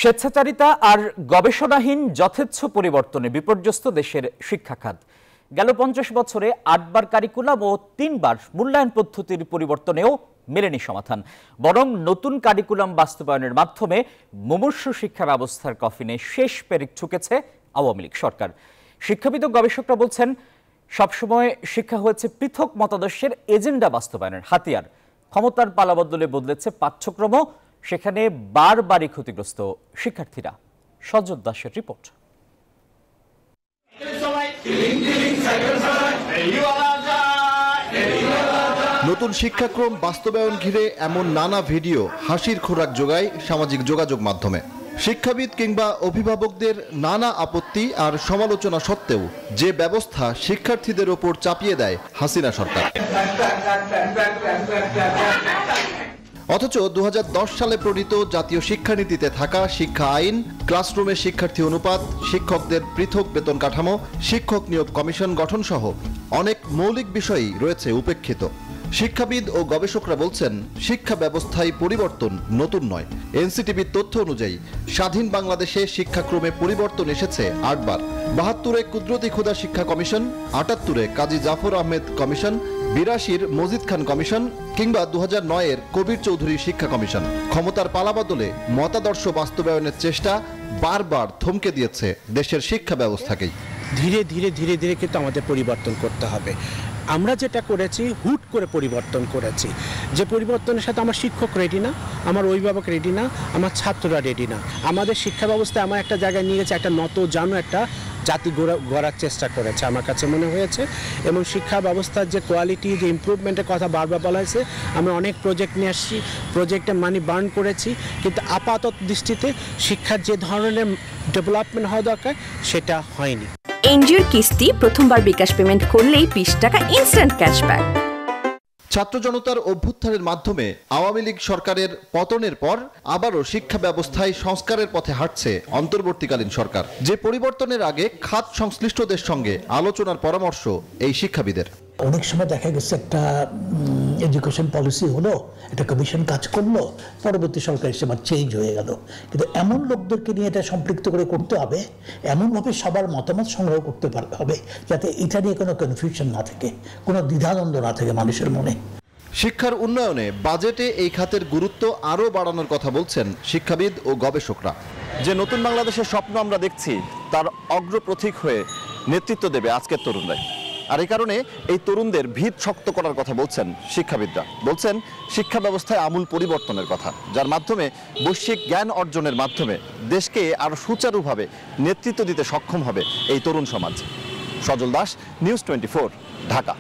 স্বেচ্ছাচারিতা আর গবেষণাহীন যথেচ্ছ পরিবর্তনে বিপর্যস্ত দেশের শিক্ষা খাত। গেল ৫০ বছরে ৮বার কারিকুলাম ও ৩বার মূল্যায়ন পদ্ধতির পরিবর্তনেও মেলেনি সমাধান। বরং নতুন কারিকুলাম বাস্তবায়নের মাধ্যমে মুমূর্ষু শিক্ষা ব্যবস্থার কফিনে শেষ পেরেক ঠুকেছে আওয়ামী লীগ সরকার। শিক্ষাবিদ ও গবেষকরা বলছেন, সবসময় শিক্ষা হয়েছে পৃথক মতাদর্শের এজেন্ডা বাস্তবায়নের হাতিয়ার। ক্ষমতার পালাবদলে বদলেছে পাঠ্যক্রম, সেখানে বারবারই ক্ষতিগ্রস্ত শিক্ষার্থীরা। সজল দাসের রিপোর্ট। নতুন শিক্ষাক্রম বাস্তবায়ন ঘিরে এমন নানা ভিডিও হাসির খোরাক যোগায় সামাজিক যোগাযোগ মাধ্যমে। শিক্ষাবিদ কিংবা অভিভাবকদের নানা আপত্তি আর সমালোচনা সত্ত্বেও যে ব্যবস্থা শিক্ষার্থীদের ওপর চাপিয়ে দেয় হাসিনা সরকার। অথচ ২০১০ সালে প্রণীত জাতীয় শিক্ষানীতিতে থাকা শিক্ষা আইন, ক্লাসরুমে শিক্ষার্থী অনুপাত, শিক্ষকদের পৃথক বেতন কাঠামো, শিক্ষক নিয়োগ কমিশন গঠন সহ অনেক মৌলিক বিষয়ই রয়েছে উপেক্ষিত। শিক্ষাবিদ ও গবেষকরা বলছেন, শিক্ষা ব্যবস্থায় পরিবর্তন নতুন নয়। এনসিটিভির তথ্য অনুযায়ী স্বাধীন বাংলাদেশে শিক্ষাক্রমে পরিবর্তন এসেছে ৮বার। ৭২-এ কুদরতি খুদা শিক্ষা কমিশন, ৭৮-এ কাজী জাফর আহমেদ কমিশন, ৮২-র মজিদ খান কমিশন কিংবা ২০০৯-এর কবির চৌধুরী শিক্ষা কমিশন। ক্ষমতার পালাবদলে মতাদর্শ বাস্তবায়নের চেষ্টা বারবার থমকে দিয়েছে দেশের শিক্ষা ব্যবস্থাকেই। ধীরে ধীরে ধীরে ধীরে কিন্তু আমাদের পরিবর্তন করতে হবে। আমরা যেটা করেছি, হুট করে পরিবর্তন করেছি। যে পরিবর্তনের সাথে আমার শিক্ষক রেডি না, আমার অভিভাবক রেডি না, আমার ছাত্ররা রেডি না। আমাদের শিক্ষা ব্যবস্থা এমন একটা জায়গায় নিয়ে গেছে, একটা জানো একটা জাতি গড়ার চেষ্টা করেছে আমার কাছে মনে হয়েছে। এবং শিক্ষা ব্যবস্থার যে কোয়ালিটি, যে ইমপ্রুভমেন্টের কথা বারবার বলা হয়েছে, আমরা অনেক প্রজেক্ট নিয়ে আসছি, প্রজেক্টে মানি বার্ন করেছি, কিন্তু আপাতত দৃষ্টিতে শিক্ষার যে ধরনের ডেভেলপমেন্ট হওয়া দরকার সেটা হয়নি। এনজিওর কিস্তি প্রথমবার বিকাশ পেমেন্ট করলেই ২০ টাকা ইনস্ট্যান্ট ক্যাশব্যাক। ছাত্র জনতার অভ্যুত্থানের মাধ্যমে আওয়ামী লীগ সরকারের পতনের পর আবারও শিক্ষা ব্যবস্থায় সংস্কারের পথে হাঁটছে অন্তর্বর্তীকালীন সরকার। যে পরিবর্তনের আগে খাত সংশ্লিষ্টদের সঙ্গে আলোচনার পরামর্শ এই শিক্ষাবিদের। অনেক সময় দেখা গেছে একটা এডুকেশন পলিসি হলো, একটা কমিশন কাজ করলো, পরবর্তী সরকার এসে আবার চেঞ্জ হয়ে গেল। কিন্তু এমন লোকদেরকে নিয়ে এটা সম্পৃক্ত করে করতে হবে, এমনভাবে সবার মতামত সংগ্রহ করতে হবে যাতে এটা নিয়ে কোনো কনফিউশন না থাকে, কোনো দ্বিধাদ্বন্দ্ব না থাকে মানুষের মনে। শিক্ষার উন্নয়নে বাজেটে এই খাতের গুরুত্ব আরও বাড়ানোর কথা বলছেন শিক্ষাবিদ ও গবেষকরা। যে নতুন বাংলাদেশের স্বপ্ন আমরা দেখছি, তার অগ্রপথিক হয়ে নেতৃত্ব দেবে আজকের তরুণরাই। আর এই কারণে এই তরুণদের ভিত শক্ত করার কথা বলছেন শিক্ষাবিদরা। বলছেন শিক্ষা ব্যবস্থায় আমূল পরিবর্তনের কথা, যার মাধ্যমে বৈশ্বিক জ্ঞান অর্জনের মাধ্যমে দেশকে আরও সুচারুভাবে নেতৃত্ব দিতে সক্ষম হবে এই তরুণ সমাজ। সজল দাস, নিউজ 24, ঢাকা।